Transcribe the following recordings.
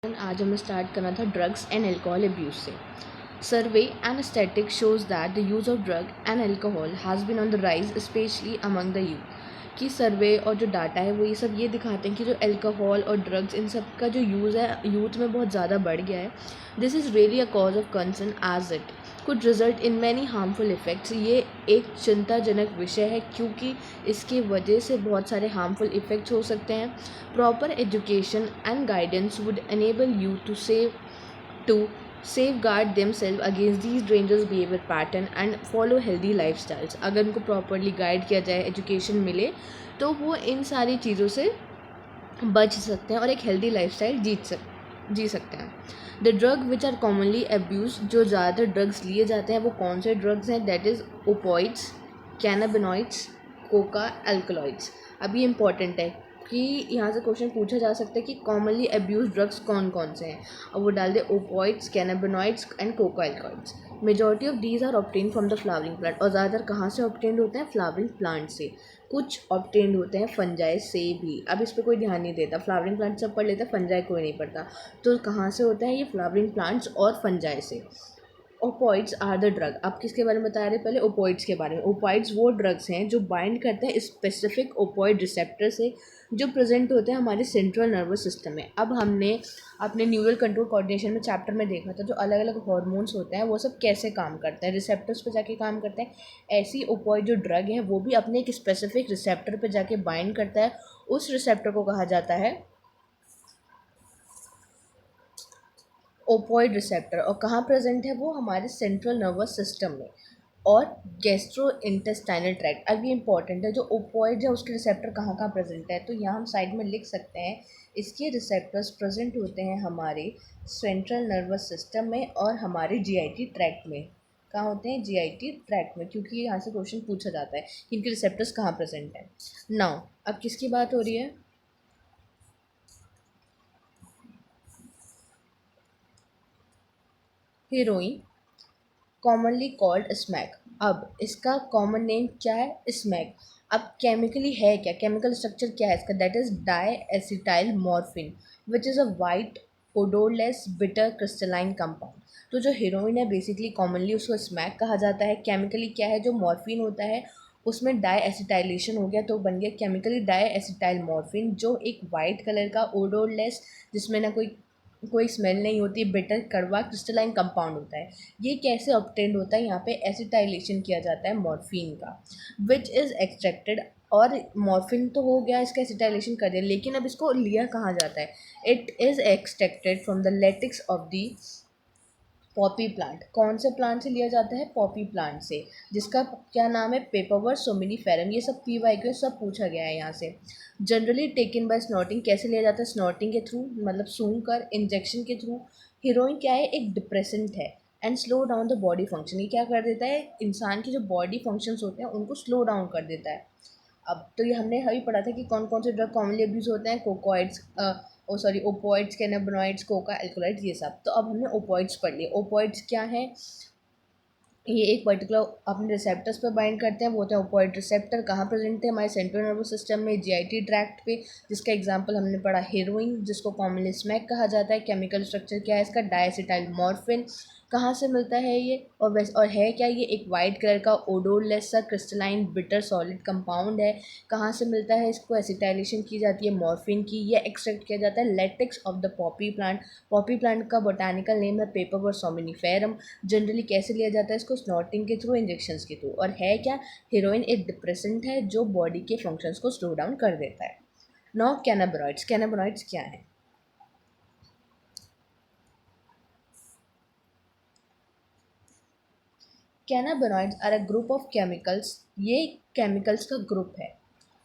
आज हमें स्टार्ट करना था ड्रग्स एंड अल्कोहल अब्यूज से। Survey and static shows that the use of drug and alcohol has been on the rise specially among the youth. कि survey और जो data है वो ये सब ये दिखाते हैं कि जो अल्कोहल और ड्रग्स इन सब का जो यूज़ है यूथ में बहुत ज़्यादा बढ़ गया है। This is really a cause of concern as it could result in many harmful effects. ये एक चिंताजनक विषय है क्योंकि इसकी वजह से बहुत सारे हार्मफुल इफ़ेक्ट्स हो सकते हैं। Proper education and guidance would enable you to safeguard themselves against these dangerous behavior pattern and follow healthy lifestyles। अगर उनको प्रॉपरली गाइड किया जाए, एजुकेशन मिले, तो वो इन सारी चीज़ों से बच सकते हैं और एक हेल्दी लाइफस्टाइल जी सकते हैं। The drug which are commonly abuse, जो ज़्यादातर ड्रग्स लिए जाते हैं वो कौन से ड्रग्स हैं? That is opioids, cannabinoids, Coca, alkaloids. अब ये इंपॉर्टेंट है कि यहाँ से क्वेश्चन पूछा जा सकता है कि कॉमनली अब्यूज ड्रग्स कौन कौन से हैं। अब वो डाल दे opioids, cannabinoids and coca alkaloids. Majority of these are obtain from the flowering plant. और ज़्यादातर कहाँ से ऑब्टेन होते हैं? फ्लावरिंग प्लांट से। कुछ ऑब्टेन होते हैं फंजाई से भी। अब इस पर कोई ध्यान नहीं देता, फ्लावरिंग प्लांट सब पढ़ लेता है, फंजाई कोई नहीं पढ़ता। तो कहाँ से होता है ये? फ्लावरिंग प्लांट्स और फंजाई से। Opioids are the drug. आप किसके बारे में बता रहे हैं? पहले ओपॉइड्स के बारे में। ओपॉइड्स वो ड्रग्स हैं जो बाइंड करते हैं स्पेसिफिक ओपॉइड रिसेप्टर से, जो प्रेजेंट होते हैं हमारे सेंट्रल नर्वस सिस्टम में। अब हमने अपने न्यूरल कंट्रोल कोऑर्डिनेशन में चैप्टर में देखा था जो अलग अलग हार्मोन्स होते हैं वो सब कैसे काम करते हैं, रिसेप्टर्स पे जाके काम करते हैं। ऐसी ओपॉइड जो ड्रग है वो भी अपने एक स्पेसिफिक रिसेप्टर पे जाके बाइंड करता है। उस रिसेप्टर को कहा जाता है ओपॉइड रिसेप्टर। और कहाँ प्रेजेंट है वो? हमारे सेंट्रल नर्वस सिस्टम में और गैस्ट्रो इंटेस्टाइनल ट्रैक्ट। अब ये इंपॉर्टेंट है, जो ओपॉइड है उसके रिसेप्टर कहाँ कहाँ प्रेजेंट है, तो यहाँ हम साइड में लिख सकते हैं इसके रिसेप्टर्स प्रेजेंट होते हैं हमारे सेंट्रल नर्वस सिस्टम में और हमारे जीआईटी ट्रैक्ट में। कहाँ होते हैं? जीआईटी ट्रैक्ट में, क्योंकि यहाँ से क्वेश्चन पूछा जाता है कि इनके रिसेप्टर्स कहाँ प्रेजेंट है। नाउ अब किसकी बात हो रही है? Heroine, commonly called smack. अब इसका कॉमन नेम क्या है? स्मैक। अब केमिकली है क्या, केमिकल स्ट्रक्चर क्या है इसका? That is di acetyl morphine which is a white odourless bitter crystalline compound. तो जो हीरोइन है बेसिकली कॉमनली उसको स्मैक कहा जाता है। केमिकली क्या है? जो मॉर्फिन होता है उसमें डाई एसिटाइलेशन हो गया तो बन गया केमिकली डाई एसिटाइल मॉर्फिन, जो एक वाइट कलर का ओडोरलेस, जिसमें ना कोई कोई स्मेल नहीं होती, बिटर कड़वा क्रिस्टलाइन कंपाउंड होता है। ये कैसे ऑब्टेंड होता है? यहाँ पे एसिटाइलेशन किया जाता है मॉर्फिन का, विच इज़ एक्सट्रैक्टेड। और मॉर्फिन तो हो गया, इसका एसिटाइलेशन कर दिया, लेकिन अब इसको लिया कहाँ जाता है? It is extracted from the latex of the Poppy plant. कौन से प्लांट से लिया जाता है? पॉपी प्लांट से, जिसका क्या नाम है? पेपरवर्स सोमिनिफेरम। ये सब पी वाई के सब पूछा गया है यहाँ से। Generally taken by snorting. कैसे लिया जाता है? स्नॉटिंग के थ्रू, मतलब सूंघ कर, इंजेक्शन के थ्रू। हीरोइन क्या है? एक डिप्रेसेंट है and slow down the body function. ये क्या कर देता है? इंसान की जो बॉडी फंक्शंस होते हैं उनको स्लो डाउन कर देता है। अब तो ये हमने अभी पढ़ा था कि कौन कौन से ड्रग कॉमनली अब्यूज होते हैं। कोकोइड्स, ओ sorry opioids, cannabinoids, Coca, alkaloids, ये सब। तो अब हमने ओपोइड्स पढ़ लिए। ओपोइड्स क्या है? ये एक पर्टिकुलर अपने रिसेप्टर्स पर बाइंड करते हैं, वो होता है ओपोइड रिसेप्टर। कहाँ प्रेजेंट है? हमारे सेंट्रल नर्वस सिस्टम में, जीआईटी ट्रैक्ट पे, जिसका एग्जांपल हमने पढ़ा हीरोइन, जिसको कॉमनली स्मैक कहा जाता है। केमिकल स्ट्रक्चर क्या है इसका? डायसिटाइल मॉर्फिन। कहाँ से मिलता है ये? और है क्या ये? एक वाइट कलर का ओडोरलेस सा क्रिस्टलाइन बिटर सॉलिड कंपाउंड है। कहाँ से मिलता है? इसको एसिटाइलेशन की जाती है मॉर्फिन की। ये एक्सट्रैक्ट किया जाता है latex of the Poppy plant. Poppy plant का बोटानिकल नेम है पेपरवर सोमिनिफेरम। जनरली कैसे लिया जाता है इसको? स्नॉटिंग के थ्रू, इंजेक्शंस के थ्रू। और है क्या? हीरोइन एक डिप्रेसेंट है जो बॉडी के फंक्शंस को स्लो डाउन कर देता है। Now cannabinoids. कैनाबिनॉइड्स क्या है? Cannabinoids are a group of chemicals. ये केमिकल्स का ग्रुप है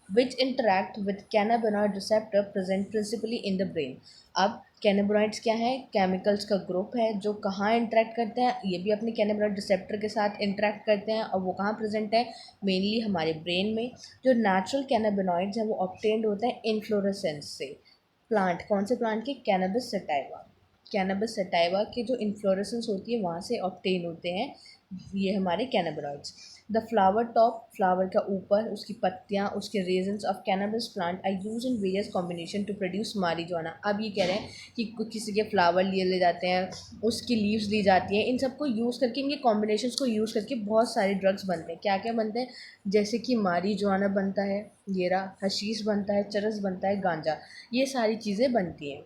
which interact with cannabinoid receptor present principally in the brain। अब कैनाबिनॉइड्स क्या है? केमिकल्स का ग्रुप है जो कहाँ इंटरेक्ट करते हैं? ये भी अपने कैनाबिनॉइड रिसेप्टर के साथ इंटरेक्ट करते हैं और वो कहाँ प्रेजेंट है? मेनली हमारे ब्रेन में। जो नेचुरल कैनाबिनॉइड्स हैं वो ऑब्टेन्ड होते हैं इन्फ्लोरेसेंस से। प्लांट, कौन से प्लांट के? Cannabis sativa. कैनबिस सटाइवा के जो इन्फ्लोरेसेंस होती है वहाँ से ऑब्टेन होते हैं ये हमारे cannabinoids. The flower top, flower का ऊपर, उसकी पत्तियाँ, उसके resins of cannabis plant are use in various combination to produce marijuana. अब ये कह रहे हैं कि किसी के फ्लावर लिए ले जाते हैं, उसकी लीव्स ली जाती हैं, इन सबको यूज़ करके, इनके कॉम्बिनेशंस को यूज़ करके बहुत सारे ड्रग्स बनते हैं। क्या क्या बनते हैं? जैसे कि मारिजुआना बनता है, ये रहा, हशीश बनता है, चरस बनता है, गांजा, ये सारी चीज़ें बनती हैं।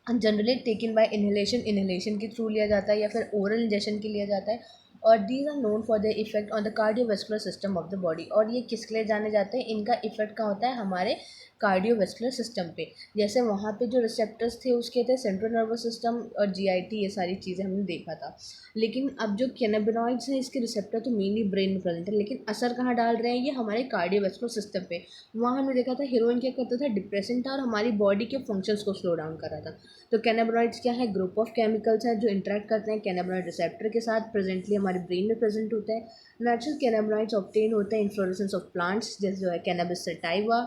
Generally taken by inhalation, inhalation के थ्रू लिया जाता है या फिर ओरल इंजेक्शन के लिया जाता है। और these are known for the effect on the cardiovascular system of the body. और ये किसके लिए जाने जाते हैं? इनका इफेक्ट कहाँ होता है? हमारे कार्डियोवेस्कुलर सिस्टम पे। जैसे वहाँ पे जो रिसेप्टर्स थे उसके थे सेंट्रल नर्वस सिस्टम और जीआईटी, ये सारी चीज़ें हमने देखा था। लेकिन अब जो कैनाबिनॉइड्स हैं इसके रिसेप्टर तो मेनली ब्रेन में प्रेजेंट है, लेकिन असर कहाँ डाल रहे हैं? ये हमारे कार्डियोवेस्कुलर सिस्टम पे। वहाँ हमने देखा था हीरोइन क्या करता था? डिप्रेशन था और हमारी बॉडी के फंक्शंस को स्लो डाउन कर रहा था। तो कैनाबिनॉइड्स क्या है? ग्रुप ऑफ केमिकल्स हैं जो इंटरेक्ट करते हैं कैनाबिनॉइड रिसेप्टर के साथ, प्रेजेंटली हमारे ब्रेन में प्रेजेंट होते हैं। नेचुरल कैनाबिनॉइड्स ऑब्टेन होते हैं इन्फ्लोरेसेंस ऑफ प्लांट्स, जैसे जो है कैनबिस सटाइवा।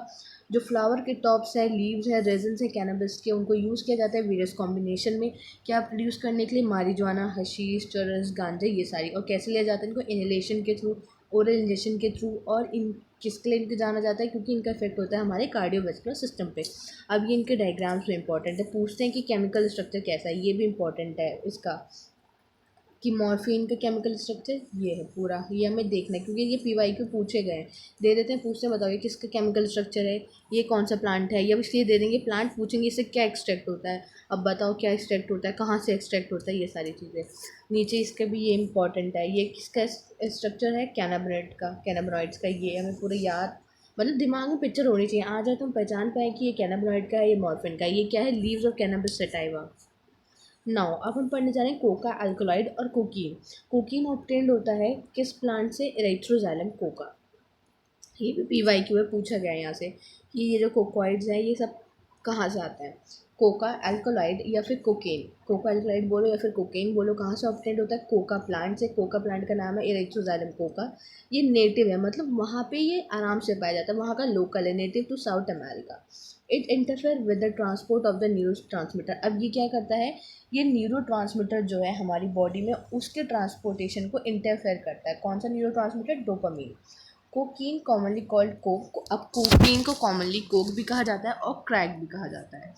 जो फ्लावर के टॉप्स हैं, लीव्स हैं, रेजन्स हैं कैनबिस के, उनको यूज़ किया जाता है वेरियस कॉम्बिनेशन में क्या प्रोड्यूस करने के लिए? मारिजुआना, हशीश, चरस, गांजा, ये सारी। और कैसे लिया जाता है इनको? इनहेलेशन के थ्रू, ओरल इंजेक्शन के थ्रू। और इन किसके लिए इनको जाना जाता है? क्योंकि इनका इफेक्ट होता है हमारे कार्डियोवेस्कुलर सिस्टम पे। अब ये इनके डायग्राम्स में इंपॉर्टेंट है, पूछते हैं कि केमिकल स्ट्रक्चर कैसा है, ये भी इंपॉर्टेंट है इसका, कि मॉर्फिन का केमिकल स्ट्रक्चर ये है पूरा, ये हमें देखना है क्योंकि ये पीवाई के पूछे गए हैं। दे देते हैं, पूछते हैं बताओ ये किसका केमिकल स्ट्रक्चर है, ये कौन सा प्लांट है, या बस ये दे देंगे प्लांट, पूछेंगे इससे क्या एक्सट्रैक्ट होता है, अब बताओ क्या एक्सट्रैक्ट होता है, कहाँ से एक्सट्रैक्ट होता है, ये सारी चीज़ें। नीचे इसका भी ये इंपॉर्टेंट है, ये किसका स्ट्रक्चर है? कैनाबिनॉइड का, कैनाबिनॉइड्स का। ये हमें पूरा याद, मतलब दिमाग में पिक्चर होनी चाहिए, आ जाए तो हम पहचान पाएँ कि ये कैनाबिनॉइड का है, ये मॉर्फिन का है। ये क्या है? Leaves of cannabis sativa. Now अब हम पढ़ने जा रहे हैं कोका अल्कलॉइड और कोकीन। कोकीन ऑब्टेन्ड होता है किस प्लांट से? इरेथ्रोजाइलम कोका। ये भी पीवाईक्यू में पूछा गया है यहाँ से कि ये जो कोकोइड्स हैं ये सब कहाँ से आते हैं? कोका अल्कलॉइड या फिर कोकेन, कोका अल्कलॉइड बोलो या फिर कोकेन बोलो, कहाँ से ऑब्टेन्ड होता है? कोका प्लांट से। कोका प्लांट का नाम है इरेथ्रोजाइलम कोका। ये नेटिव है, मतलब वहाँ पे ये आराम से पाया जाता है, वहाँ का लोकल है, native to South America. It interfere with the transport of the neuro. अब ये क्या करता है? ये न्यूरो जो है हमारी बॉडी में उसके ट्रांसपोर्टेशन को इंटरफेयर करता है। कौन सा neuro? Dopamine. Cocaine commonly called Coke. अब कोकीन को कॉमनली कोक भी कहा जाता है और क्रैक भी कहा जाता है।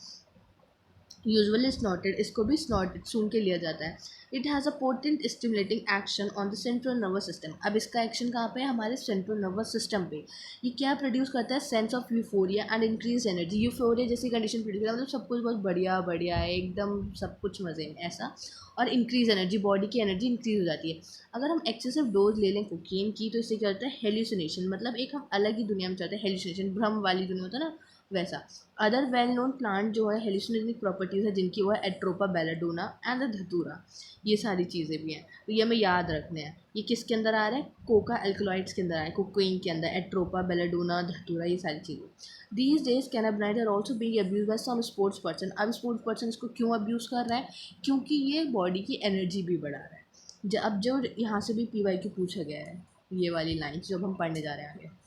यूजुअली स्नॉटेड, इसको भी स्नॉटेड सूंघ के लिया जाता है। It has a potent stimulating action on the central nervous system. अब इसका एक्शन कहाँ पे है? हमारे सेंट्रल नर्वस सिस्टम पे। ये क्या प्रोड्यूस करता है? Sense of euphoria and increase energy. Euphoria जैसी कंडीशन प्रोड्यूस करता है, मतलब सब कुछ बहुत बढ़िया बढ़िया है, एकदम सब कुछ मज़े में ऐसा। और इंक्रीज एनर्जी, बॉडी की एनर्जी इंक्रीज हो जाती है। अगर हम एक्सेसिव डोज ले लें कोकीन की तो इससे क्या होता है? हेल्यूसिनेशन, मतलब एक हम अलग ही दुनिया में चलते हैं, हेल्यूसिनेशन भ्रम वाली दुनिया होता है ना वैसा। अदर वेल नोन प्लांट जो है हेल्यूसिनेटिक प्रॉपर्टीज़ है जिनकी वो है एट्रोपा बेलाडोना एंड द धतूरा, ये सारी चीज़ें भी हैं, तो ये हमें याद रखने हैं। ये किसके अंदर आ रहा है? कोका एल्कलॉइड्स के अंदर आ रहा है, कोकीन के अंदर एट्रोपा बेलाडोना धतूरा, ये सारी चीज़ें। These days cannabinoid are also being abuse by some sports person. अब स्पोर्ट्स पर्सन इसको क्यों अब्यूज़ कर रहा है? क्योंकि ये बॉडी की एनर्जी भी बढ़ा रहा है। अब जो यहाँ से भी पीवाई क्यू पूछा गया है, ये वाली लाइन्स जो हम पढ़ने जा रहे हैं आगे।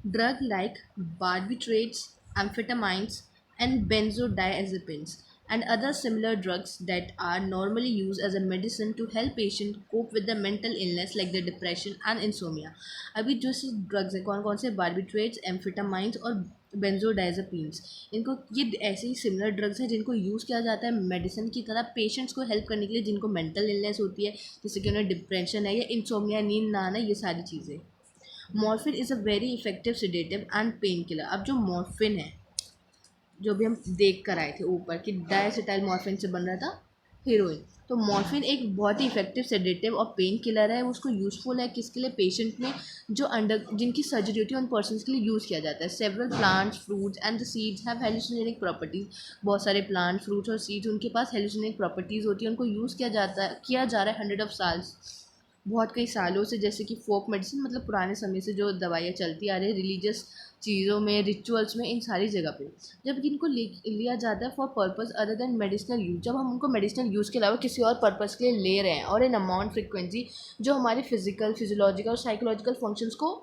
Drug like barbiturates, amphetamines, and benzodiazepines, and other similar drugs that are normally used as a medicine to help patients cope with the mental illness like the depression and insomnia. अभी जो सी drugs है कौन कौन से? Barbiturates, एम्फेटामाइंस और benzodiazepines. इनको ये ऐसे ही सिमिलर ड्रग्स हैं जिनको यूज़ किया जाता है मेडिसिन की तरह पेशेंट्स को हेल्प करने के लिए जिनको मेंटल इलनेस होती है, जैसे कि उन्हें डिप्रेशन है या इंसोमिया, नींद ना आना, ये सारी चीज़ें। Morphine is a very effective sedative and pain killer. अब जो मॉर्फिन है, जो भी हम देख कर आए थे ऊपर कि डायसिटाइल मॉर्फिन से बन रहा था हीरोइन, तो मॉर्फिन एक बहुत ही इफेक्टिव सेडेटिव और पेन किलर है। उसको यूज़फुल है किसके लिए? पेशेंट में जो जिनकी सर्जरी होती है उन पर्सनस के लिए यूज़ किया जाता है। Several plants, fruits and the seeds have hallucinogenic properties. बहुत सारे प्लांट, फ्रूट्स और सीड्स उनके पास हेलुसिनेटिक प्रॉपर्टीज़ होती है, उनको यूज़ किया जा रहा है 100 of साल्स, बहुत कई सालों से, जैसे कि फोक मेडिसिन, मतलब पुराने समय से जो दवाइयाँ चलती आ रही है रिलीजियस चीज़ों में, रिचुअल्स में, इन सारी जगह पे। जब इनको लिया जाता है for purpose other than medicinal use, जब हम उनको मेडिसिनल यूज़ के अलावा किसी और पर्पस के लिए ले रहे हैं और इन अमाउंट फ्रिक्वेंसी जो हमारे फिजिकल, फिजियोलॉजिकल और साइकोलॉजिकल फंक्शंस को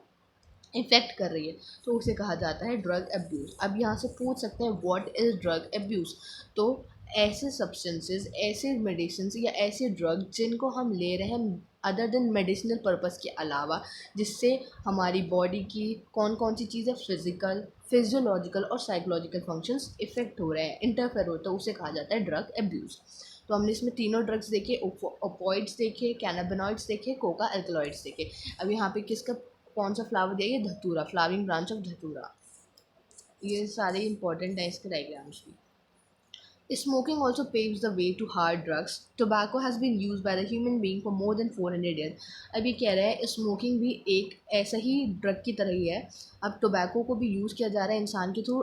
इफ़ेक्ट कर रही है, तो उसे कहा जाता है ड्रग एब्यूज़। अब यहाँ से पूछ सकते हैं व्हाट इज़ ड्रग एब्यूज़। तो ऐसे सब्सटेंसेस, ऐसे मेडिसिन्स या ऐसे ड्रग जिनको हम ले रहे हैं अदर देन मेडिसिनल पर्पस के अलावा, जिससे हमारी बॉडी की कौन कौन सी चीज़ें फिजिकल, फिजियोलॉजिकल और साइकोलॉजिकल फंक्शंस इफेक्ट हो रहे हैं, इंटरफेयर होता है, उसे कहा जाता है ड्रग एब्यूज़। तो हमने इसमें तीनों ड्रग्स देखे, ओपोइड्स देखे, कैनाबिनॉइड्स देखे, कोका अल्कलॉइड्स देखे। अब यहाँ पे किसका कौन सा फ्लावर दिया, ये धतूरा, फ्लावरिंग ब्रांच ऑफ धतूरा। ये सारे इंपॉर्टेंट हैं इसके डायग्राम्स भी। Smoking also paves the way to hard drugs. Tobacco has been used by the human being for more than 400 years. अब ये कह रहा है स्मोकिंग भी एक ऐसा ही ड्रग की तरह ही है। अब टोबैको को भी यूज़ किया जा रहा है इंसान के थ्रू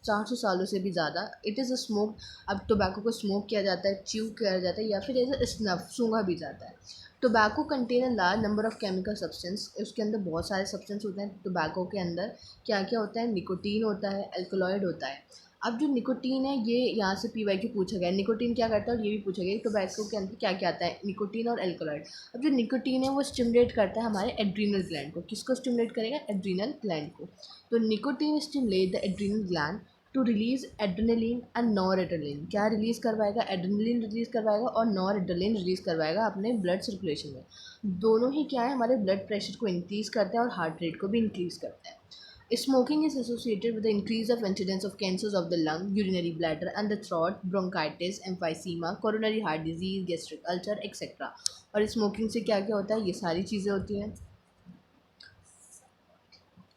400 सालों से भी ज़्यादा। It is a smoke. अब टोबैको को स्मोक किया जाता है, च्यू किया जाता है, या फिर एज स्नफ सूंघा भी जाता है। Tobacco contain a large number of chemical substance. उसके अंदर बहुत सारे सब्सटेंस होते हैं। टोबैको के अंदर क्या क्या होता है, निकोटीन होता है, एल्कलॉइड होता है। अब जो निकोटीन है, ये यहाँ से पीवाई पूछा गया है, निकोटीन क्या करता है, और ये भी पूछा गया है टोबैको के अंदर क्या क्या आता है, निकोटीन और एल्कलॉइड। अब जो निकोटीन है वो स्टिमुलेट करता है हमारे एड्रीनल ग्लैंड को। किसको स्टिमुलेट करेगा, एड्रीनल ग्लैंड को। तो nicotine stimulate the adrenal gland to release adrenaline and noradrenaline. क्या रिलीज करवाएगा, एड्रेनलिन रिलीज करवाएगा और नॉर एड्रेनलिन रिलीज करवाएगा अपने ब्लड सर्कुलेशन में। दोनों ही क्या है, हमारे ब्लड प्रेशर को इंक्रीज करते हैं और हार्ट रेट को भी इंक्रीज करते हैं। Smoking is associated with the increase of incidence of cancers of the lung, urinary bladder and the throat, bronchitis, emphysema, coronary heart disease, gastric ulcer, etc. और smoking से क्या क्या होता है, ये सारी चीज़ें होती हैं।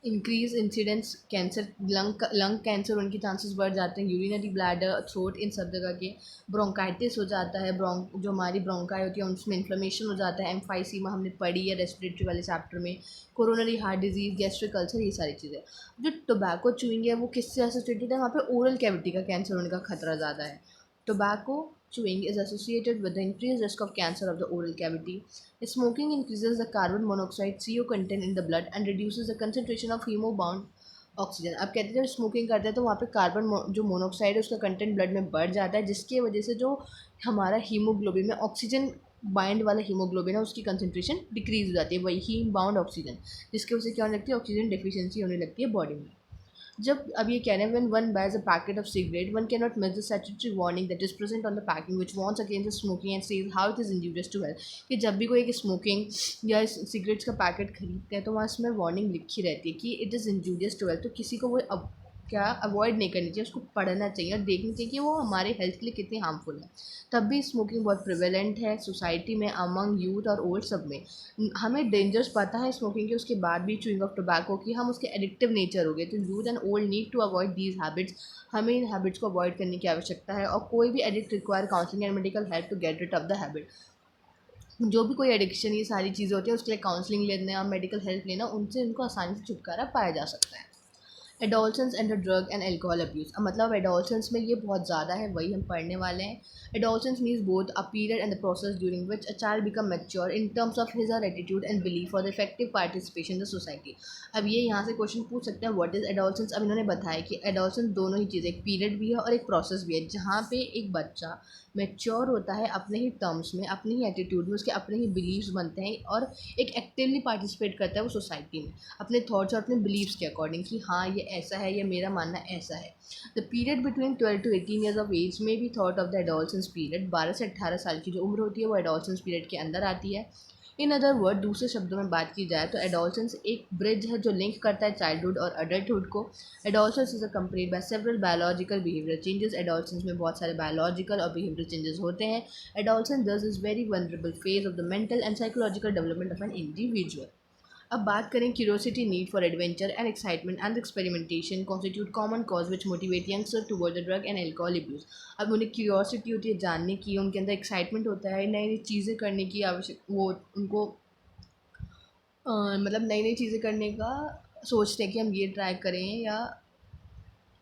Increase incidence cancer, lung cancer उनके चांसेस बढ़ जाते हैं, यूरिनरी ब्लैडर, थ्रोट, इन सब जगह के। ब्रोंकाइटिस हो जाता है, जो हमारी ब्रोंकाई होती है उसमें इन्फ्लेमेशन हो जाता है। एम्फाइसीमा हमने पढ़ी है रेस्पिरेटरी वाले चैप्टर में। Coronary heart disease, gastric ulcer, ये सारी चीज़ें। जो टोबैको चुइंग है वो किससे एसोसिएटेड है, वहाँ पे ओरल कैविटी का कैंसर होने का खतरा ज़्यादा है। Tobacco chewing is associated with the increased risk of cancer of the oral cavity. Smoking increases the carbon monoxide CO content in the blood and reduces the concentration of hemobound oxygen. अब कहते हैं जब smoking करते हैं तो वहाँ पे carbon जो मोनोक्साइड है उसका कंटेंट ब्लड में बढ़ जाता है, जिसकी वजह से जो हमारा हीमोग्लोबिन में ऑक्सीजन बाइंड वाला हीमोग्लोबिन है उसकी कंसंट्रेशन डिक्रीज हो जाती है, वही हीम बाउंड ऑक्सीजन, जिसकी वजह से क्या होने लगती है, ऑक्सीजन डिफिशियंसी होने लगती है बॉडी में। जब अब ये कह रहे हैं when one buys a packet of cigarette one can not miss the statutory warning that is present on the packing which warns against smoking and says how it is injurious to health. कि जब भी कोई एक smoking या cigarettes का packet खरीदते हैं तो वहाँ इसमें वार्निंग लिखी रहती है कि it is injurious to health. तो किसी को वो अब क्या अवॉइड नहीं करनी चाहिए, उसको पढ़ना चाहिए और देखनी चाहिए कि वो हमारे हेल्थ के लिए कितनी हार्मफुल है। तब भी स्मोकिंग बहुत प्रिवेलेंट है सोसाइटी में, अमंग यूथ और ओल्ड सब में। हमें डेंजर्स पता है स्मोकिंग के, उसके बाद भी च्युइंग ऑफ टोबैको की हम उसके एडिक्टिव नेचर हो गए। तो youth and old need to avoid these habits. हमें इन हैबिट्स को अवॉइड करने की आवश्यकता है और कोई भी addict require counselling and medical help to get rid of the habit. जो भी कोई एडिक्शन ये सारी चीज़ें होती हैं उसके लिए काउंसलिंग लेना और मेडिकल हेल्प लेना, उनसे उनको आसानी से छुटकारा पाया जा सकता है। Adolescence and drug and alcohol abuse. अब मतलब एडोलसेंस में ये बहुत ज़्यादा है, वही हम पढ़ने वाले हैं। Adolescence means both a period and the process during which a child become mature in terms of his or attitude and belief for the effective participation in the society. अब ये यहाँ से क्वेश्चन पूछ सकते हैं व्हाट इज एडोलसेंस। अब इन्होंने बताया कि एडोलसेंस दोनों ही चीज़ें, एक पीरियड भी है और एक प्रोसेस भी है, जहाँ पे एक बच्चा मैच्योर होता है अपने ही टर्म्स में, अपने ही एटीट्यूड में, उसके अपने ही बिलीव्स बनते हैं और एक एक्टिवली पार्टिसिपेट करता है वो सोसाइटी में अपने थॉट्स और अपने बिलीव्स के अकॉर्डिंग कि हाँ ये ऐसा है, ये मेरा मानना ऐसा है। The period between 12 to 18 years of age may be thought of the adolescence period. 12 से 18 साल की जो उम्र होती है वो एडोलसेंस पीरियड के अंदर आती है। इन अदर वर्ड, दूसरे शब्दों में बात की जाए तो एडोलसेंस एक ब्रिज है जो लिंक करता है चाइल्डहुड और अडल्टहुड को। Adolescence is accompanied by several biological behaviour changes. Adolescence में बहुत सारे बायोलॉजिकल और बिहेवियर चेंजेस होते हैं। एडोलसेंस दस is very vulnerable phase of the mental and psychological development of an individual. अब बात करें curiosity, need for adventure and excitement and experimentation constitute common cause which motivate youngster toward the drug and alcohol abuse. अब उन्हें curiosity होती है जानने की, उनके अंदर एक्साइटमेंट होता है नई नई चीज़ें करने की आवश्यक, वो उनको मतलब नई नई चीज़ें करने का सोचते हैं कि हम ये ट्राई करें या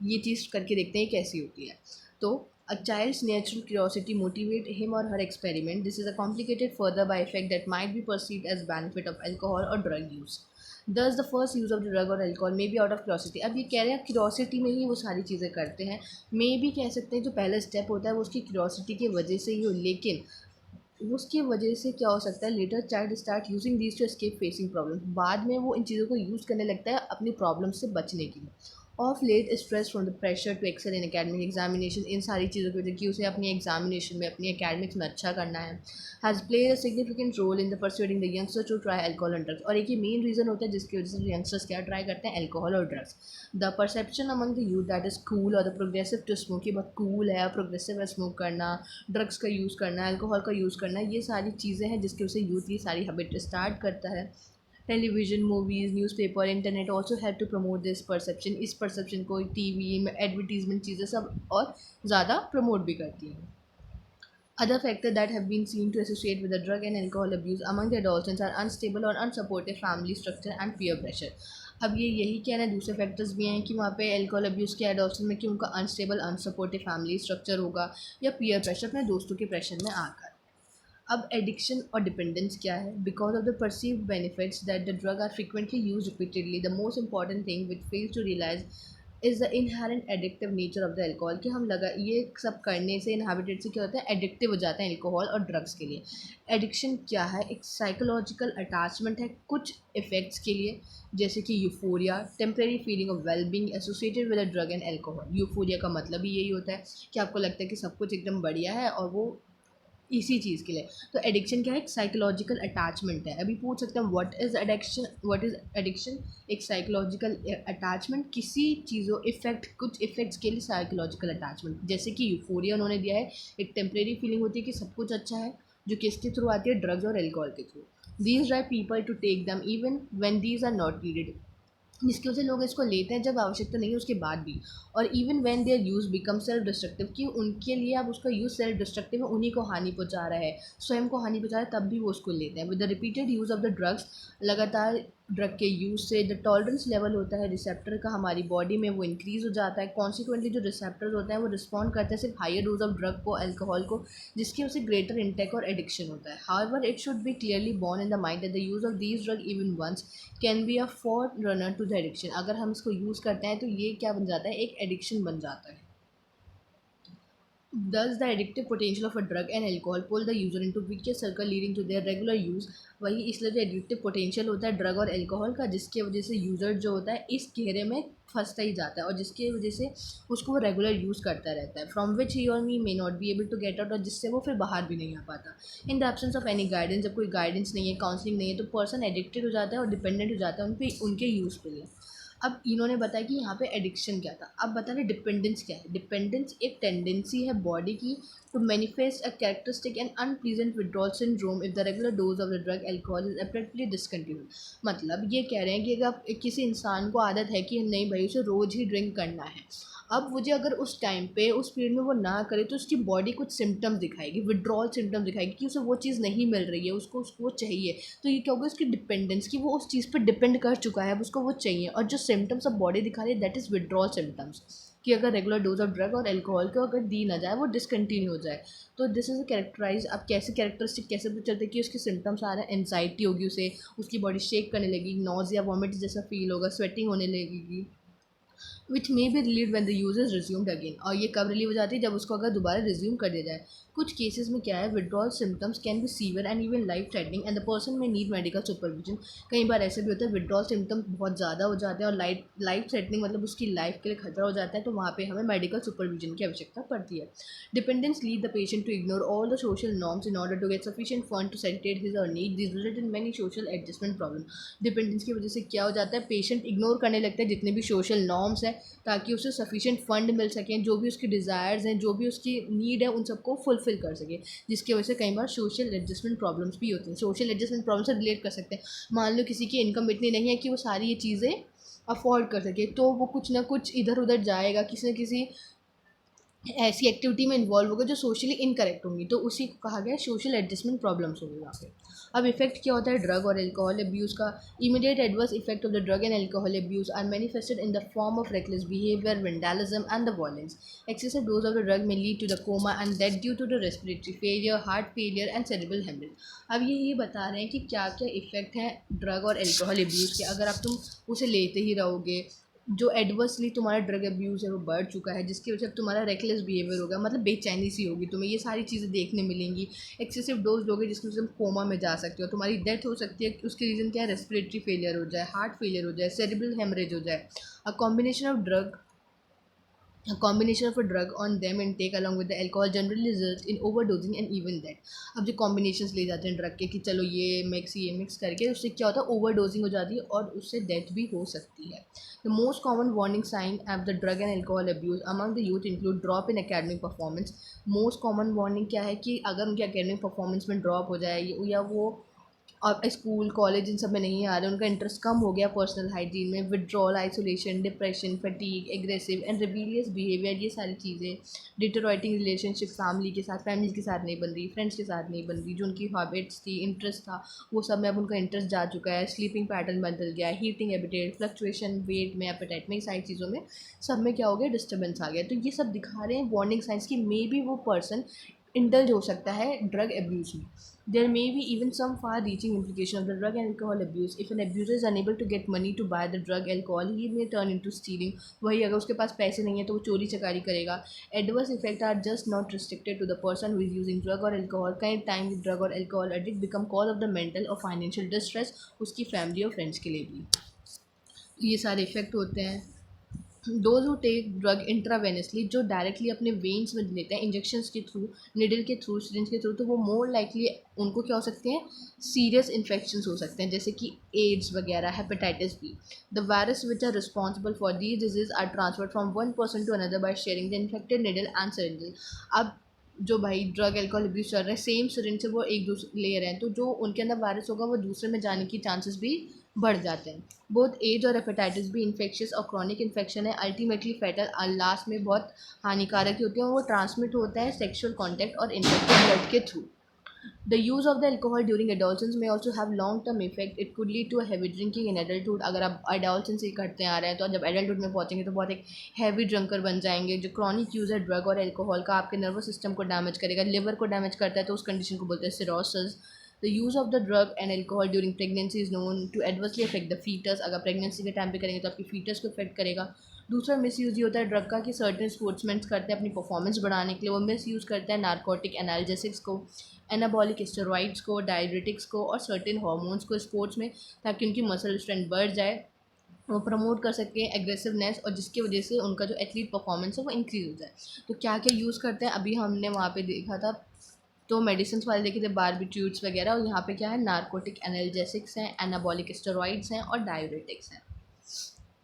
ये चीज़ करके देखते हैं कैसी होती है। तो a child's natural curiosity motivate him or her experiment. This is a complicated further by effect that might be perceived as benefit of alcohol or drug use. Thus the first use of drug or alcohol may be out of curiosity. अब ये कह रहे हैं curiosity में ही वो सारी चीज़ें करते हैं, मे भी कह सकते हैं जो पहला स्टेप होता है वो उसकी क्यूरियोसिटी की वजह से ही हो, लेकिन उसकी वजह से क्या हो सकता है, later child start using these to escape facing problems, बाद में वो इन चीज़ों को यूज़ करने लगता है अपनी प्रॉब्लम से बचने के लिए। Of late stress from the pressure to excel in academic examination, इन सारी चीज़ों की वजह कि उसे अपनी एग्जामिनेशन में अपनी एकेडमिक्स में अच्छा करना है, has played a significant role in the persuading the youngster to try alcohol and drugs. और एक ये मेन रीज़न होता है जिसकी वजह से यंगस्टर्स क्या ट्राई करते हैं, अल्कोहल और drugs. The perception among the youth that is cool और द प्रोग्रेसिव टू स्मोक, ये बहुत कूल है, प्रोग्रेसिव है स्मोक करना, ड्रग्स का यूज़ करना, अल्कोहल का यूज़ करना, ये सारी चीज़ें हैं जिसकी वजह से यूथ ये सारी हैबिट स्टार्ट करता है। Television, movies, newspaper, internet also have to promote this perception, इस परसेप्शन को टीवी में एडवर्टीजमेंट चीज़ें सब और ज़्यादा प्रमोट भी करती हैं। Other factors that have been seen to associate with the drug and alcohol abuse among the adolescents are unstable or unsupportive family structure and peer pressure. अब ये यही कह रहे हैं, दूसरे फैक्टर्स भी हैं कि वहाँ पे अल्कोहल अब्यूज़ के एडोल्सेंट में कि उनका अनस्टेबल अनसपोर्टिव फैमिली स्ट्रक्चर होगा या पीयर प्रेशर, अपने दोस्तों के प्रेशर में आकर। अब एडिक्शन और डिपेंडेंस क्या है, because of the perceived benefits that the drug are frequently use repeatedly, the most important thing which fails to realise is the inherent addictive nature of the alcohol, कि हम लगा ये सब करने से इनहेबिटेड से क्या होता है, एडिक्टिव हो जाते हैं एल्कोहल और ड्रग्स के लिए। एडिक्शन क्या है, एक साइकोलॉजिकल अटैचमेंट है कुछ इफ़ेक्ट्स के लिए, जैसे कि euphoria, temporary feeling of wellbeing associated with a drug and alcohol. Euphoria का मतलब ही यही होता है कि आपको लगता है कि सब कुछ एकदम बढ़िया है और वो इसी चीज़ के लिए। तो एडिक्शन क्या है, एक साइकोलॉजिकल अटैचमेंट है। अभी पूछ सकते हैं what is addiction, what is addiction, एक साइकोलॉजिकल अटैचमेंट, किसी चीज़ों इफेक्ट, कुछ इफेक्ट्स के लिए साइकोलॉजिकल अटैचमेंट। जैसे कि यूफोरिया उन्होंने दिया है, एक टेम्प्रेरी फीलिंग होती है कि सब कुछ अच्छा है, जो किसके थ्रू आती है, ड्रग्स और एल्कोहल के through. These drive people to take them even when these are not needed, जिसकी वजह से लोग इसको लेते हैं जब आवश्यकता नहीं है उसके बाद भी। और even when there use become self destructive, कि उनके लिए अब उसका यूज़ सेल्फ डिस्ट्रक्टिव है, उन्हीं को हानि पहुंचा रहा है, स्वयं को हानि पहुंचा रहा है, तब भी वो उसको लेते हैं। With the repeated use of the drugs, लगातार ड्रग के यूज़ से द टॉलरेंस लेवल होता है रिसेप्टर का हमारी बॉडी में, वो इंक्रीज़ हो जाता है। कॉन्सिक्वेंटली जो रिसेप्टर्स होते हैं वो रिस्पॉन्ड करते हैं सिर्फ हायर डोज ऑफ ड्रग को, अल्कोहल को, जिसकी वजह से ग्रेटर इंटेक और एडिक्शन होता है। However it should be clearly borne in the mind that the use of these drug even once can be a forerunner to the addiction. अगर हम इसको यूज़ करते हैं तो ये क्या बन जाता है, एक एडिक्शन बन जाता है। Thus, the addictive potential of a drug and alcohol pull the user into vicious circle leading to their regular use। वही इसलिए जो एडिक्टिव पोटेंशियल होता है ड्रग और एल्कोहल का, जिसके वजह से यूज़र जो होता है इस घेरे में फंसता ही जाता है और जिसकी वजह से उसको वो रेगुलर यूज़ करता रहता है, from which he or me may not be able to get out, और जिससे वो फिर बाहर भी नहीं आ पाता। In the absence of any guidance, जब कोई गाइडेंस नहीं है, काउंसलिंग नहीं है, तो पर्सन एडिक्टेड हो जाता है और डिपेंडेंट हो जाता है उनके यूज़ पे। अब इन्होंने बताया कि यहाँ पे एडिक्शन क्या था, अब बता रहे डिपेंडेंस क्या है। डिपेंडेंस एक टेंडेंसी है बॉडी की to manifest a characteristic and unpleasant withdrawal syndrome if the regular dose of the drug alcohol is abruptly discontinued. मतलब ये कह रहे हैं कि अगर आप किसी इंसान को आदत है कि नहीं भाई उसे रोज़ ही ड्रिंक करना है, अब मुझे अगर उस टाइम पे उस पीरियड में वो ना करे तो उसकी बॉडी कुछ सिम्टम्स दिखाएगी, विड्रॉल सिम्टम्स दिखाएगी कि उसे वो चीज़ नहीं मिल रही है, उसको वो चाहिए। तो ये क्या होगा, उसकी डिपेंडेंस की, वो उस चीज़ पर डिपेंड कर चुका है, अब उसको वो चाहिए। और जो सिम्टम्स अब बॉडी दिखा रही है दैट इज़ विड्रॉल सिम्टम्स, कि अगर रेगुलर डोज ऑफ ड्रग और एल्कोहल को अगर दी ना जाए, वो डिसकंटिन्यू हो जाए। तो दिस इज़ कैरेक्टराइज, अब कैसे कैरेक्टरिस्टिक कैसे पता चलते कि उसके सिम्टम्स आ रहे हैं, एनजाइटी होगी उसे, उसकी बॉडी शेक करने लगेगी, नॉज़िया वॉमिट जैसा फील होगा, स्वेटिंग होने लगेगी, which may be relieve when the use is resumed again. और ये कब रिलीव हो जाती है, जब उसको अगर दोबारा रिज्यूम कर दिया जाए। कुछ केसेस में क्या है, withdrawal symptoms can be severe and even life threatening and the person में नीड मेडिकल सुपरविजन। कई बार ऐसे भी होता है विड्रॉल सिम्टम्स बहुत ज़्यादा हो जाते हैं और लाइफ थ्रेटनिंग, मतलब उसकी लाइफ के लिए खतरा हो जाता है, तो वहाँ पे हमें मेडिकल सुपरविजन की आवश्यकता पड़ती है। Dependence lead the patient to ignore all the social norms in order to get sufficient fund to satisfy his or need, this result in many social adjustment problem. Dependence की वजह से क्या हो जाता है, पेशेंट इग्नोर करने लगता है जितने भी सोशल नॉर्म्स हैं, ताकि उसे सफिशिएंट फंड मिल सकें, जो भी उसकी डिज़ायर्स हैं, जो भी उसकी नीड है, उन सबको फुलफ़िल कर सके, जिसकी वजह से कई बार सोशल एडजस्टमेंट प्रॉब्लम्स भी होती हैं। सोशल एडजस्टमेंट प्रॉब्लम से रिलेट कर सकते हैं, मान लो किसी की इनकम इतनी नहीं है कि वो सारी ये चीज़ें अफोर्ड कर सके, तो वो कुछ ना कुछ इधर उधर जाएगा, किसी न किसी ऐसी एक्टिविटी में इन्वॉल्व होगा जो सोशली इनकरेक्ट होंगी, तो उसी को कहा गया है सोशल एडजस्टमेंट प्रॉब्लम्स होंगी वहाँ पे। अब इफेक्ट क्या होता है ड्रग और एल्कोहल अब्यूज़ का, immediate adverse effect of the drug and alcohol abuse are manifested in the form of reckless behaviour, vandalism and the violence. Excessive dose of the drug may lead to the coma and death due to the respiratory failure, heart failure and cerebral haemorrhage. अब ये बता रहे हैं कि क्या क्या effect हैं drug और एल्कोहल अब्यूज़ के, अगर आप तुम उसे लेते ही रहोगे जो एडवर्सली तुम्हारा ड्रग अब्यूज़ है वो बढ़ चुका है, जिसकी वजह से अब तुम्हारा रेकलेस बिहेवियर होगा, मतलब बेचैनी सी होगी तुम्हें, ये सारी चीज़ें देखने मिलेंगी। एक्सेसिव डोज लोगे जिसकी वजह से तुम कोमा में जा सकते हो, तुम्हारी डेथ हो सकती है, उसके रीज़न क्या है, रेस्पिरेटरी फेलियर हो जाए, हार्ट फेलियर हो जाए, सेरिब्रल हेमरेज हो जाए। A combination of drug A combination of a drug on them intake along with the alcohol generally results in overdosing and even death. अब जो कॉम्बिनेशंस ले जाते हैं ड्रग के कि चलो ये मिक्स करके, उससे क्या होता है, ओवरडोजिंग हो जाती है और उससे डेथ भी हो सकती है। The most common warning sign of the drug and alcohol abuse among the youth include drop in academic performance. Most common warning क्या है कि अगर उनके एकेडमिक परफॉर्मेंस में ड्रॉप हो जाए या वो और स्कूल कॉलेज इन सब में नहीं आ रहे, उनका इंटरेस्ट कम हो गया पर्सनल हाइजीन में, withdrawal, isolation, depression, fatigue, aggressive and rebellious behaviour, ये सारी चीज़ें, डिटोरेटिंग रिलेशनशिप फैमिली के साथ नहीं बन रही, फ्रेंड्स के साथ नहीं बन रही, जो उनकी हैबिट्स थी, इंटरेस्ट था, वो सब में अब उनका इंटरेस्ट जा चुका है, स्लीपिंग पैटर्न बदल गया है, हीटिंग हैबिटेट, फ्लक्चुएशन वेट में, एपेटाइट में, सारी चीज़ों में सब में क्या हो गया, डिस्टर्बेंस आ गया। तो ये सब दिखा रहे हैं वार्निंग साइंस की मे बी वो पर्सन इंडल्ज हो सकता है ड्रग अब्यूज़ में। There may be even some far-reaching implication of the drug and alcohol abuse. If an abuser is unable to get money to buy the drug alcohol, he may turn into stealing. वही अगर उसके पास पैसे नहीं है तो वो चोरी चकारी करेगा. Adverse effects are just not restricted to the person who is using drug or alcohol. कई टाइम drug और alcohol addict become cause of the mental or financial distress उसकी family और friends के लिए भी. ये सारे इफेक्ट होते हैं। Those who take drug intravenously, जो डायरेक्टली अपने वेन्स में लेते हैं इंजेक्शंस के थ्रू, निडल के थ्रू, सिरिंज के थ्रू, तो वो मोर लाइकली उनको क्या हो सकते हैं, सीरियस इन्फेक्शंस हो सकते हैं, जैसे कि एड्स वगैरह, hepatitis B. The virus which are responsible for these disease are transferred from one person to another by sharing the infected needle and syringes. अब जो भाई ड्रग एल्कोहल अब्यूज चल रहे हैं, सेम सिरिंज से वो एक दूसरे ले रहे हैं, तो जो उनके अंदर वायरस होगा वो दूसरे में जाने की चांसेस भी बढ़ जाते हैं। बोथ एज और हेपेटाइटिस भी इन्फेक्शियस और क्रॉनिक इन्फेक्शन है, अल्टीमेटली फैटल और लास्ट में बहुत हानिकारक होती है, और वो ट्रांसमिट होता है सेक्शुअल कॉन्टैक्ट और इन्फेक्टेड ब्लड के through. The use of the alcohol during adolescence may also have long-term effect. It could lead to a heavy drinking in adulthood. अगर आप adolescence से करते आ रहे हैं तो जब adulthood में पहुँचेंगे तो बहुत एक heavy drunker बन जाएंगे। जो chronic use है ड्रग और अल्कोहल का, आपके नर्वस सिस्टम को डैमेज करेगा, लिवर को डैमेज करता है, तो उस कंडीशन को बोलते हैं cirrhosis. The use of the drug and alcohol during pregnancy is known to adversely affect the fetus. अगर प्रेगनेंसी के टाइम पे करेंगे तो आपकी फीटस को इफेक्ट करेगा। दूसरा मिस यूज़ ये होता है ड्रग का कि सर्टेन स्पोर्ट्समैन करते हैं अपनी परफॉर्मेंस बढ़ाने के लिए, वो मिस यूज़ करते हैं नार्कोटिक एनाल्जेसिक्स को, एनाबॉलिक स्टेरॉइड्स को, डायबिटिक्स को और सर्टेन हार्मोन्स को स्पोर्ट्स में, ताकि उनकी मसल स्ट्रेंथ बढ़ जाए, वो प्रमोट कर सकें एग्रेसिवनेस, और जिसकी वजह से उनका जो एथलीट परफॉर्मेंस है वो इंक्रीज़ हो जाए। तो क्या क्या यूज़ करते हैं अभी हमने वहाँ पे देखा था, तो मेडिसिन वाले देखे थे बारबिट्यूट्स वगैरह, और यहाँ पे क्या है, नार्कोटिक एनाल्जेसिक्स हैं, एनाबॉलिक स्टेरॉइड्स हैं और डायबिटिक्स हैं।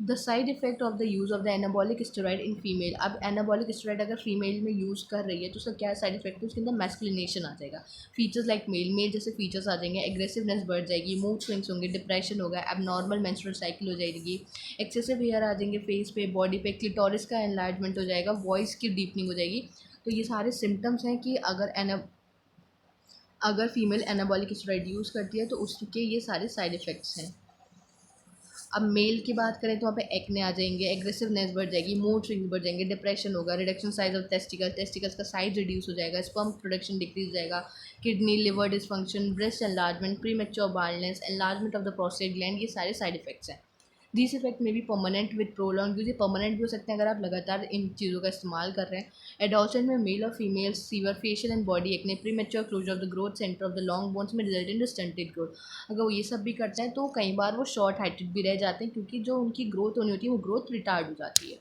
The side effect of the use of the anabolic steroid in female. अब एनाबॉलिक स्टेरॉइड अगर फीमेल में यूज़ कर रही है तो उसका क्या साइड इफेक्ट है, उसके अंदर मैस्कुलिनेशन आ जाएगा, फीचर्स लाइक मेल जैसे फीचर्स आ जाएंगे, एग्रेसिवनेस बढ़ जाएगी, मूड स्विंग्स होंगे, डिप्रेशन होगा, एबनॉर्मल मेंस्ट्रुअल साइकिल हो जाएगी, एक्सेसिव हेयर आ जाएंगे फेस पे, बॉडी पे, क्लिटोरिस का एनलार्जमेंट हो जाएगा, वॉइस की डीपनिंग हो जाएगी। तो ये सारे सिम्टम्स हैं कि अगर फीमेल एनाबॉलिक स्टेरॉइड यूज़ करती है तो उसके ये सारे साइड इफ़ेक्ट्स हैं। अब मेल की बात करें तो वहाँ पे एक्ने आ जाएंगे, एग्रेसिवनेस बढ़ जाएगी, मूड स्विंग्स बढ़ जाएंगे, डिप्रेशन होगा, रिडक्शन साइज ऑफ टेस्टिकल्स का साइज रिड्यूस हो जाएगा, स्पर्म प्रोडक्शन डिक्रीज हो जाएगा, kidney liver dysfunction, breast enlargement, premature baldness, enlargement of the prostate gland, ये सारे साइड इफेक्ट्स हैं। दिस इफेक्ट में भी permanent with prolong use, permanent भी हो सकते हैं अगर आप लगातार इन चीज़ों का इस्तेमाल कर रहे हैं। एडोल्सेंट में मेल और female severe facial and body acne, premature closure of the growth centre of the long bones में रिजल्ट इन स्टंटेड ग्रोथ। अगर वो ये सब भी करते हैं तो कई बार वो शॉर्ट हाइटेड भी रह जाते हैं, क्योंकि जो उनकी ग्रोथ होनी होती है वो ग्रोथ रिटार्ड हो जाती है।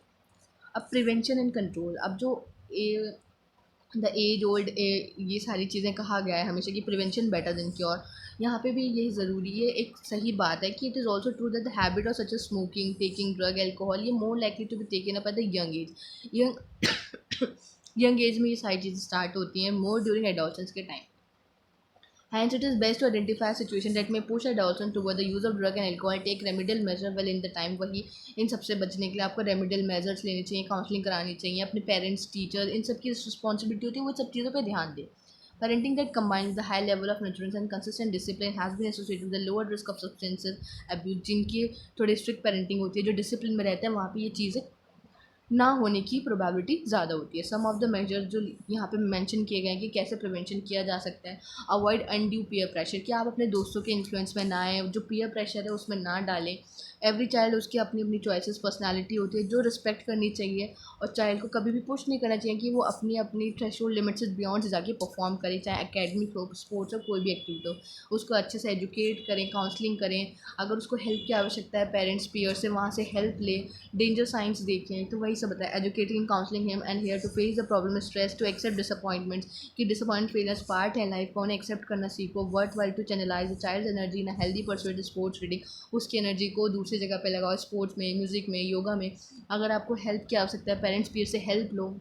अब प्रिवेंशन एंड कंट्रोल, अब जो द एज ओल्ड ये सारी चीज़ें कहा गया है हमेशा कि प्रिवेंशन बेटर देन क्योर, यहाँ पे भी यही ज़रूरी है, एक सही बात है कि it is also true that the habit of such a smoking, taking drug, alcohol, ये more likely to be taken up at the young age. Young young age में ये सारी चीज़ें स्टार्ट होती हैं, मोर ड्यूरिंग एडोलसेंस के time. Hence, it is best to identify a situation that may push adolescents toward the use of drug and alcohol, take remedial measure well in the time। वही इन सबसे बचने के लिए आपको remedial measures लेने चाहिए, counselling करानी चाहिए, अपने पेरेंट्स, टीचर, इन सब की रिस्पॉन्सिबिलिटी होती है, वो सब चीज़ों पर ध्यान दें। Parenting that combines the high level of nurturance and consistent discipline has been associated with the lower risk of substances abuse। जिनकी थोड़ी स्ट्रिक्ट पेरेंटिंग होती है, जो डिसिप्लिन में रहते हैं, वहाँ पे ये चीज़ें ना होने की प्रोबेबिलिटी ज़्यादा होती है। सम ऑफ द मेजर्स जो यहाँ पे मेंशन किए गए हैं कि कैसे प्रिवेंशन किया जा सकता है। अवॉइड अनड्यू पीयर प्रेशर, कि आप अपने दोस्तों के इन्फ्लुएंस में ना आए, जो पीयर प्रेशर है उसमें ना डालें। एवरी चाइल्ड, उसकी अपनी अपनी चॉइसेस, पर्सनैलिटी होती है जो रिस्पेक्ट करनी चाहिए। और चाइल्ड को कभी भी पुश नहीं करना चाहिए कि वो अपनी अपनी थ्रेशोल्ड लिमिट से बियॉन्ड से जाके परफॉर्म करे, चाहे एकेडमिक हो, स्पोर्ट्स हो, कोई भी एक्टिविटी हो। उसको अच्छे से एजुकेट करें, काउंसलिंग करें। अगर उसको हेल्प की आवश्यकता है पेरेंट्स पीयर से, वहाँ से हेल्प ले। डेंजर साइंस देखें, तो वही सब बताया, educating counselling him and here to face the problem stress, to accept disappointments, कि डिसअपॉइंट फेलियर्स पार्ट है लाइफ का, उन्हें एक्सेप्ट करना सीखो। Worthwhile to channelise the child energy in healthy pursuit sports reading, उसकी एनर्जी को दूसरी जगह पे लगाओ, स्पोर्ट्स में, म्यूजिक में, योगा में। अगर आपको हेल्प की आवश्यकता है पेरेंट्स पीयर से help low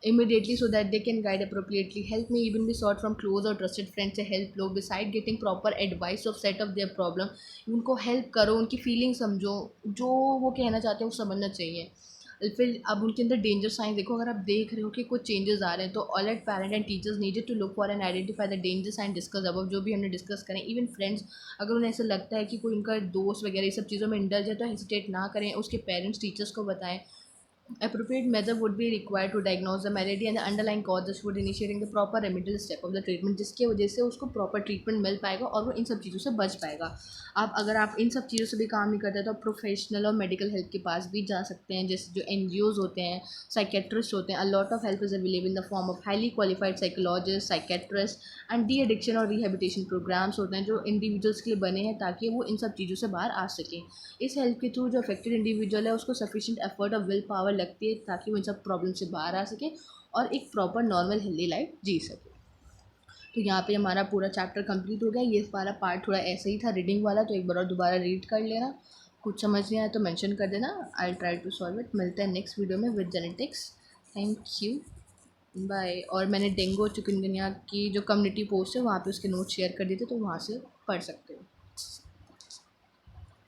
immediately so that they can guide appropriately. Help may even be sought from close or trusted friends से help low. Beside getting proper advice of set of their problem, उनको help करो, उनकी feeling समझो, जो वो कहना चाहते हैं वो समझना चाहिए। फिर अब उनके अंदर डेंजर साइन देखो, अगर आप देख रहे हो कि कुछ चेंजेस आ रहे हैं तो already parent and teachers needed to look for and identify the danger sign discuss अब, जो भी हमने डिस्कस करें। इवन फ्रेंड्स, अगर उन्हें ऐसा लगता है कि कोई उनका दोस्त वगैरह ये सब चीज़ों में इंडल्ज है तो हेसिटेट ना करें, उसके पेरेंट्स टीचर्स को बताएं। Appropriate measure would be required to diagnose the malady and the underlying causes would initiating the proper remedial step of the treatment, जिसके वजह से उसको proper treatment मिल पाएगा और वो इन सब चीज़ों से बच पाएगा। आप अगर आप इन सब चीज़ों से भी काम नहीं करते तो आप प्रोफेशनल और मेडिकल हेल्प के पास भी जा सकते हैं, जैसे जो NGOs होते हैं, साइकेट्रिस्ट होते हैं। A lot of help is available in the form of highly qualified psychologist, psychiatrist and de addiction और रिहेबिलिटेशन प्रोग्राम्स होते हैं जो इंडिविजुअल्स के लिए बने हैं ताकि वो इन सब चीज़ों से बाहर आ सकें। इस हेल्प के थ्रू जो अफेक्टेड इंडिविजुअल है उसको सफिशिएंट एफर्ट और विल पावर लगती है ताकि वो इन सब प्रॉब्लम से बाहर आ सके और एक प्रॉपर नॉर्मल हेल्दी लाइफ जी सके। तो यहाँ पे हमारा पूरा चैप्टर कंप्लीट हो गया। ये वाला पार्ट थोड़ा ऐसे ही था रीडिंग वाला, तो एक बार और दोबारा रीड कर लेना। कुछ समझ नहीं आया तो मेंशन कर देना, I try to solve it. मिलते हैं नेक्स्ट वीडियो में with genetics. Thank you, bye. और मैंने डेंगू चिकनगुनिया की जो कम्युनिटी पोस्ट है वहाँ पे उसके नोट शेयर कर दिए थे, तो वहाँ से पढ़ सकते हो।